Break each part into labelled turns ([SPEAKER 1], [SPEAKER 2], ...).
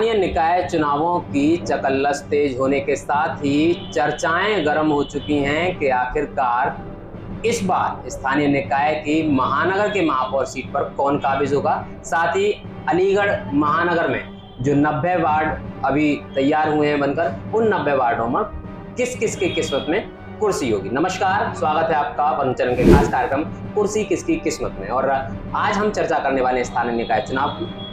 [SPEAKER 1] स्थानीय निकाय चुनावों की चकल्लस तेज होने के साथ ही चर्चाएं गर्म हो चुकी हैं कि आखिरकार इस बार स्थानीय निकाय की महानगर के महापौर सीट पर कौन काबिज होगा। साथ ही अलीगढ़ महानगर में जो 90 वार्ड अभी तैयार हुए हैं बनकर, उन 90 वार्डों में किस किस की किस्मत में कुर्सी होगी। नमस्कार, स्वागत है आपका वरुण चरण के खास कार्यक्रम कुर्सी किसकी किस्मत में। और आज हम चर्चा करने वाले स्थानीय निकाय चुनाव की।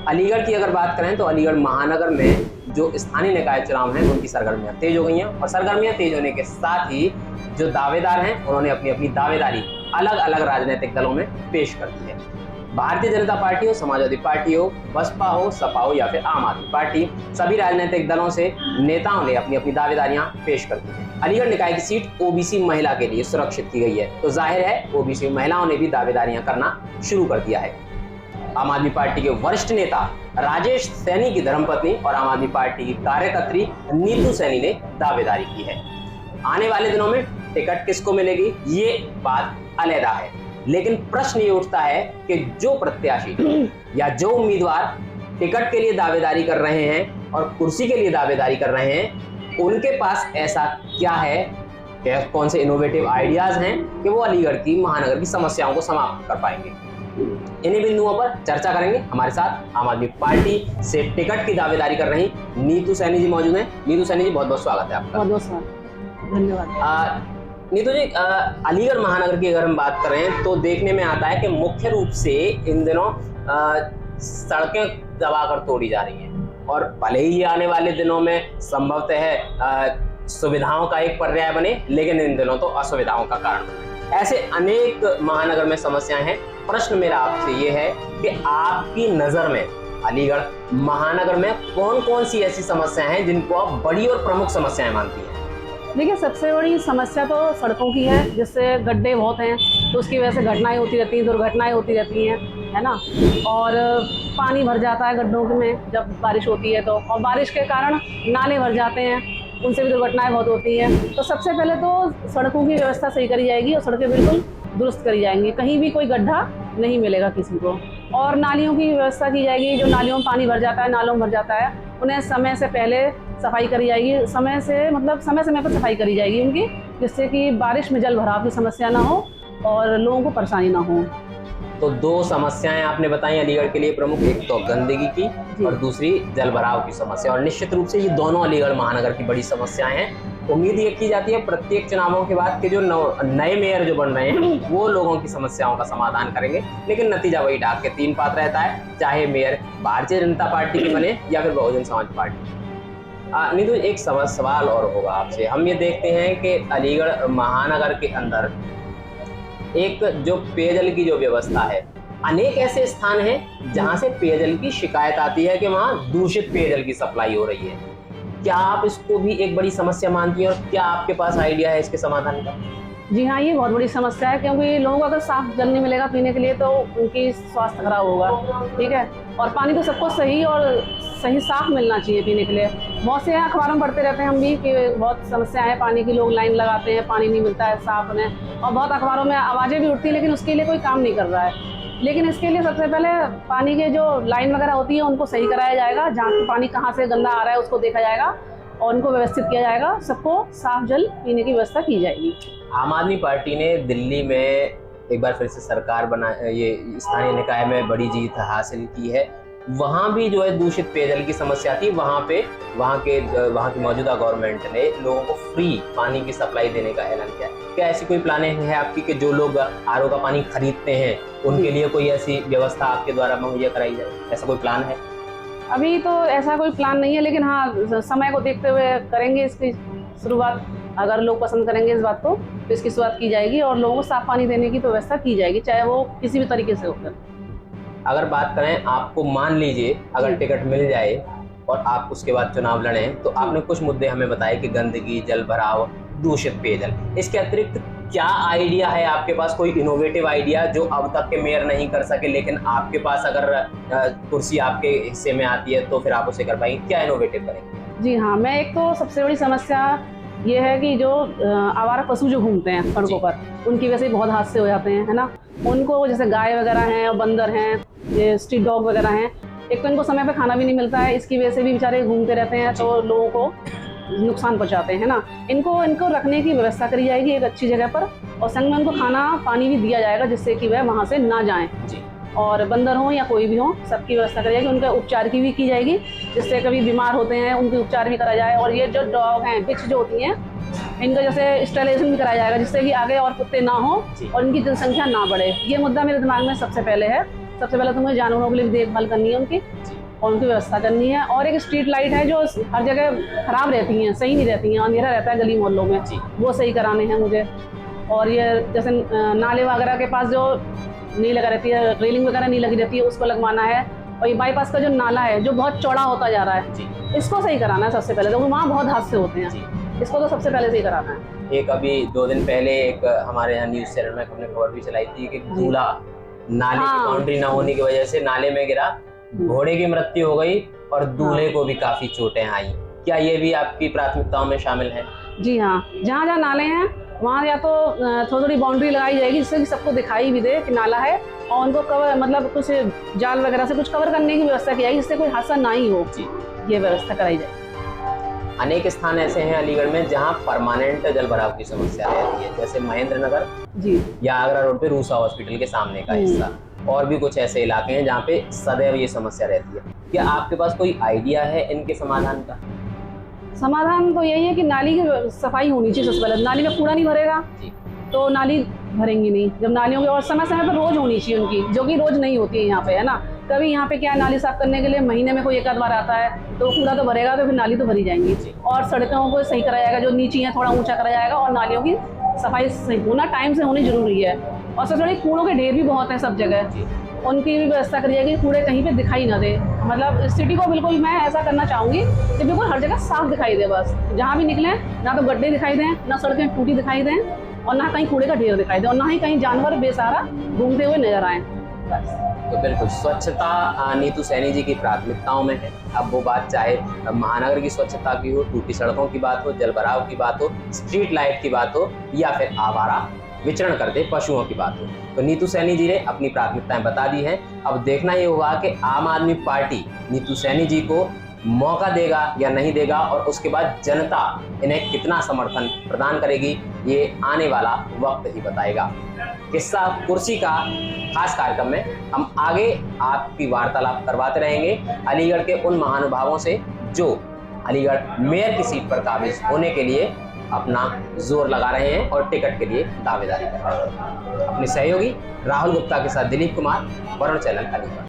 [SPEAKER 1] अलीगढ़ की अगर बात करें तो अलीगढ़ महानगर में जो स्थानीय निकाय चुनाव हैं उनकी सरगर्मियां तेज हो गई हैं, और सरगर्मियां तेज होने के साथ ही जो दावेदार हैं उन्होंने अपनी अपनी दावेदारी अलग अलग राजनीतिक दलों में पेश कर दी है। भारतीय जनता पार्टी हो, समाजवादी पार्टी हो, बसपा हो, सपा हो या फिर आम आदमी पार्टी, सभी राजनीतिक दलों से नेताओं ने अपनी अपनी दावेदारियां पेश कर दी हैं। अलीगढ़ निकाय की सीट ओबीसी महिला के लिए सुरक्षित की गई है, तो जाहिर है ओबीसी महिलाओं ने भी दावेदारियां करना शुरू कर दिया है। आम आदमी पार्टी के वरिष्ठ नेता राजेश सैनी की धर्मपत्नी और आम आदमी पार्टी की कार्यकर्त्री नीतू सैनी ने दावेदारी की है। आने वाले दिनों में टिकट किसको मिलेगी ये बात अलग है, लेकिन प्रश्न ये उठता है कि जो प्रत्याशी या जो उम्मीदवार टिकट के लिए दावेदारी कर रहे हैं और कुर्सी के लिए दावेदारी कर रहे हैं, उनके पास ऐसा क्या है, कौन से इनोवेटिव आइडियाज हैं कि वो अलीगढ़ की महानगर की समस्याओं को समाप्त कर पाएंगे। इन्हीं बिंदुओं पर चर्चा करेंगे। हमारे साथ आम आदमी पार्टी से टिकट की दावेदारी कर रही नीतू सैनी जी मौजूद हैं। नीतू सैनी जी, बहुत बहुत स्वागत है आपका।
[SPEAKER 2] बहुत बहुत स्वागत, धन्यवाद।
[SPEAKER 1] नीतू जी, अलीगढ़ महानगर की अगर हम बात करें तो देखने में आता है कि मुख्य रूप से इन दिनों सड़कें दबाकर तोड़ी जा रही हैं, और भले ही आने वाले दिनों में संभवतः सुविधाओं का एक पर्याय बने, लेकिन इन दिनों तो असुविधाओं का कारण बने। ऐसे अनेक महानगर में समस्याएं हैं। प्रश्न मेरा आपसे ये है कि आपकी नजर में अलीगढ़ महानगर में कौन कौन सी ऐसी समस्याएं हैं जिनको आप बड़ी और प्रमुख समस्याएं मानती हैं?
[SPEAKER 2] देखिए, सबसे बड़ी समस्या तो सड़कों की है, जिससे गड्ढे बहुत हैं, तो उसकी वजह से घटनाएं होती रहती हैं, दुर्घटनाएं होती रहती हैं, है ना। और पानी भर जाता है गड्ढों में जब बारिश होती है तो, और बारिश के कारण नाले भर जाते हैं, उनसे भी दुर्घटनाएं बहुत होती हैं। तो सबसे पहले तो सड़कों की व्यवस्था सही करी जाएगी और सड़कें बिल्कुल दुरुस्त करी जाएंगी, कहीं भी कोई गड्ढा नहीं मिलेगा किसी को। और नालियों की व्यवस्था की जाएगी, जो नालियों में पानी भर जाता है, नालों में भर जाता है, उन्हें समय से पहले सफाई करी जाएगी, समय समय पर सफाई करी जाएगी उनकी, जिससे कि बारिश में जल भराव की समस्या ना हो और लोगों को परेशानी ना हो।
[SPEAKER 1] तो दो समस्याएं आपने बताई अलीगढ़ के लिए प्रमुख, एक तो गंदगी की और दूसरी जल भराव की समस्या, और निश्चित रूप से ये दोनों अलीगढ़ महानगर की बड़ी समस्याएं हैं। उम्मीद ये की जाती है प्रत्येक चुनावों के बाद के जो नए मेयर जो बन रहे हैं वो लोगों की समस्याओं का समाधान करेंगे, लेकिन नतीजा वही डाक के तीन पात रहता है, चाहे मेयर भारतीय जनता पार्टी के बने या फिर बहुजन समाज पार्टी। नीतू, एक सवाल और होगा आपसे। हम ये देखते हैं कि अलीगढ़ महानगर के अंदर एक जो पेयजल की जो व्यवस्था है, अनेक ऐसे स्थान हैं जहां से पेयजल की शिकायत आती है कि वहां दूषित पेयजल की सप्लाई हो रही है। क्या आप इसको भी एक बड़ी समस्या मानती हैं, और क्या आपके पास आइडिया है इसके समाधान का?
[SPEAKER 2] जी हाँ, ये बहुत बड़ी समस्या है, क्योंकि लोगों को अगर साफ जल नहीं मिलेगा पीने के लिए तो उनकी स्वास्थ्य खराब होगा, ठीक है। और पानी तो सबको सही और सही साफ मिलना चाहिए पीने के लिए। बहुत से अखबारों में पढ़ते रहते हैं हम भी कि बहुत समस्या है पानी की, लोग लाइन लगाते हैं, पानी नहीं मिलता है साफ उन्हें, और बहुत अखबारों में आवाज़ें भी उठती हैं, लेकिन उसके लिए कोई काम नहीं कर रहा है। लेकिन इसके लिए सबसे पहले पानी के जो लाइन वगैरह होती है उनको सही कराया जाएगा, जहाँ पे पानी कहाँ से गंदा आ रहा है उसको देखा जाएगा और उनको व्यवस्थित किया जाएगा, सबको साफ जल पीने की व्यवस्था की जाएगी।
[SPEAKER 1] आम आदमी पार्टी ने दिल्ली में एक बार फिर से सरकार बना, ये स्थानीय निकाय में बड़ी जीत हासिल की है। वहाँ भी जो है दूषित पेयजल की समस्या थी, वहाँ की मौजूदा गवर्नमेंट ने लोगों को फ्री पानी की सप्लाई देने का ऐलान किया। क्या ऐसी कोई प्लानिंग है आपकी कि जो लोग आरओ का पानी खरीदते हैं उनके लिए कोई ऐसी व्यवस्था आपके द्वारा मुहैया कराई जाए? ऐसा कोई प्लान है?
[SPEAKER 2] अभी तो ऐसा कोई प्लान नहीं है, लेकिन हाँ, समय को देखते हुए करेंगे इसकी शुरुआत। अगर लोग पसंद करेंगे इस बात को तो इसकी शुरुआत की जाएगी और लोगों को साफ पानी देने की तो व्यवस्था की जाएगी, चाहे वो किसी भी तरीके से होकर।
[SPEAKER 1] अगर बात करें, आपको मान लीजिए अगर टिकट मिल जाए और आप उसके बाद चुनाव लड़ें, तो आपने कुछ मुद्दे हमें बताए कि गंदगी, जल भराव, दूषित पेयजल, इसके अतिरिक्त क्या आइडिया है आपके पास? कोई इनोवेटिव आइडिया जो अब तक के मेयर नहीं कर सके, लेकिन आपके पास अगर कुर्सी आपके हिस्से में आती है तो फिर आप उसे कर पाएंगे? क्या इनोवेटिव करेंगे?
[SPEAKER 2] जी हाँ, मैं एक तो सबसे बड़ी समस्या ये है कि जो आवारा पशु जो घूमते हैं सड़कों पर, उनकी वजह से बहुत हादसे हो जाते हैं, है ना। उनको जैसे गाय वगैरह हैं और बंदर हैं, ये स्ट्रीट डॉग वगैरह हैं, एक तो इनको समय पे खाना भी नहीं मिलता है, इसकी वजह से भी बेचारे घूमते रहते हैं तो लोगों को नुकसान पहुंचाते हैं ना। इनको रखने की व्यवस्था करी जाएगी एक अच्छी जगह पर, और संग में उनको खाना पानी भी दिया जाएगा जिससे कि वह वहाँ से ना जाएं। और बंदर हो या कोई भी हो, सबकी व्यवस्था करी जाएगी। उनके उपचार की भी की जाएगी, जिससे कभी बीमार होते हैं उनके उपचार भी करा जाए। और ये जो डॉग हैं, बिच जो होती हैं, इनका जैसे स्टेरिलाइजेशन भी कराया जाएगा, जिससे कि आगे और कुत्ते ना हो और इनकी जनसंख्या ना बढ़े। ये मुद्दा मेरे दिमाग में सबसे पहले है। सबसे पहले तो मुझे जानवरों के लिए देखभाल करनी है उनकी, और उनकी व्यवस्था करनी है। और एक स्ट्रीट लाइट है जो हर जगह खराब रहती हैं, सही नहीं रहती हैं, अंधेरा रहता है गली मोहल्लों में, वो सही कराने हैं मुझे। और ये जैसे नाले वगैरह के पास जो नहीं लगा रहती है, रेलिंग वगैरह नहीं लगी रहती है, उसको लगवाना है। और ये बाईपास का जो नाला है जो बहुत चौड़ा होता जा रहा है, इसको सही कराना है सबसे पहले, तो वहाँ बहुत हादसे होते हैं, इसको तो सबसे पहले सही कराना है।
[SPEAKER 1] एक अभी 2 दिन पहले एक हमारे यहाँ न्यूज़ चैनल में हमने खबर भी चलाई थी कि दूल्हा नाले की बाउंड्री न होने की वजह से नाले में गिरा, घोड़े की मृत्यु हो गई और दूल्हे को भी काफी चोटें आई। क्या ये भी आपकी प्राथमिकताओं में शामिल है?
[SPEAKER 2] जी हाँ, जहाँ जहाँ नाले हैं वहाँ या तो थोड़ी थोड़ी बाउंड्री लगाई जाएगी, जिससे कि सबको दिखाई भी दे कि नाला है, और उनको कवर मतलब कुछ जाल वगैरह से कुछ कवर करने की व्यवस्था की जाएगी, जिससे कोई हादसा ना ही हो। ये व्यवस्था कराई जाए।
[SPEAKER 1] अनेक स्थान ऐसे हैं अलीगढ़ में जहाँ परमानेंट जल भराव की समस्या रहती है, जैसे महेंद्र नगर
[SPEAKER 2] जी
[SPEAKER 1] या आगरा रोड पे रूसा हॉस्पिटल के सामने का हिस्सा, और भी कुछ ऐसे इलाके हैं जहाँ पे सदैव ये समस्या रहती है। क्या आपके पास कोई आइडिया है इनके समाधान का?
[SPEAKER 2] समाधान तो यही है कि नाली की सफाई होनी चाहिए सबसे पहले। नाली में कूड़ा नहीं भरेगा तो नाली भरेंगी नहीं। जब नालियों की, और समय समय पर रोज होनी चाहिए उनकी, जो कि रोज नहीं होती है यहाँ पे, है ना। कभी यहाँ पे क्या है, नाली साफ करने के लिए महीने में कोई एक आध बार आता है, तो कूड़ा तो भरेगा तो फिर नाली तो भरी जाएंगी। और सड़कों को सही कराया जाएगा, जो नीची है थोड़ा ऊंचा कराया जाएगा, और नालियों की सफाई सही होना टाइम से होनी जरूरी है। और सबसे बड़ी, कूड़ों के ढेर भी बहुत है सब जगह, उनकी भी व्यवस्था करी जाएगी, कूड़े कहीं पे दिखाई ना दे। मतलब सिटी को बिल्कुल मैं ऐसा करना चाहूँगी कि बिल्कुल हर जगह साफ दिखाई दे। बस जहाँ भी निकले ना तो गड्ढे दिखाई दें, ना सड़कें टूटी दिखाई दें, और ना कहीं कूड़े का ढेर दिखाई दे, और ना ही कहीं जानवर बेसहारा घूमते हुए नजर आए। बस
[SPEAKER 1] तो बिल्कुल स्वच्छता नीतू सैनी जी की प्राथमिकताओं में है। अब वो बात चाहे महानगर की स्वच्छता की हो, टूटी सड़कों की बात हो, जल भराव की बात हो, स्ट्रीट लाइट की बात हो, या फिर आवारा विचरण करते पशुओं की बात हो, तो नीतू सैनी जी ने अपनी प्राथमिकताएं बता दी हैं। अब देखना ये होगा कि आम आदमी पार्टी नीतू सैनी जी को मौका देगा या नहीं देगा, और उसके बाद जनता इन्हें कितना समर्थन प्रदान करेगी, ये आने वाला वक्त ही बताएगा। किस्सा कुर्सी का खास कार्यक्रम में हम आगे आपकी वार्तालाप करवाते रहेंगे अलीगढ़ के उन महानुभावों से जो अलीगढ़ मेयर की सीट पर काबिज होने के लिए अपना जोर लगा रहे हैं और टिकट के लिए दावेदारी कर रहे हैं। अपने सहयोगी राहुल गुप्ता के साथ दिलीप कुमार, वरुण चैनल, अलीगढ़।